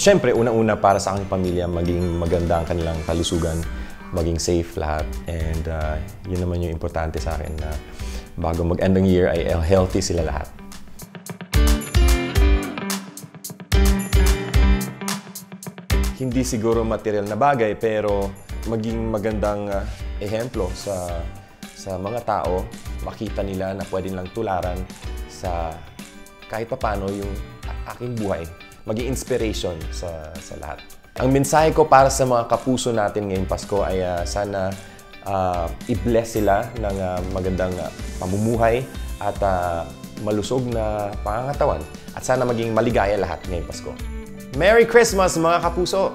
Siyempre, unang-una para sa aking pamilya, maging maganda ang kanilang kalusugan, maging safe lahat. And yun naman yung importante sa akin na bago mag-end ng year ay healthy sila lahat. Hindi siguro material na bagay, pero maging magandang ehemplo sa mga tao, makita nila na pwede lang tularan sa kahit paano yung aking buhay, maging inspiration sa lahat. Ang mensahe ko para sa mga kapuso natin ngayong Pasko ay sana i-bless sila ng magandang pamumuhay at malusog na pangangatawan at sana maging maligaya lahat ngayong Pasko. Merry Christmas mga kapuso!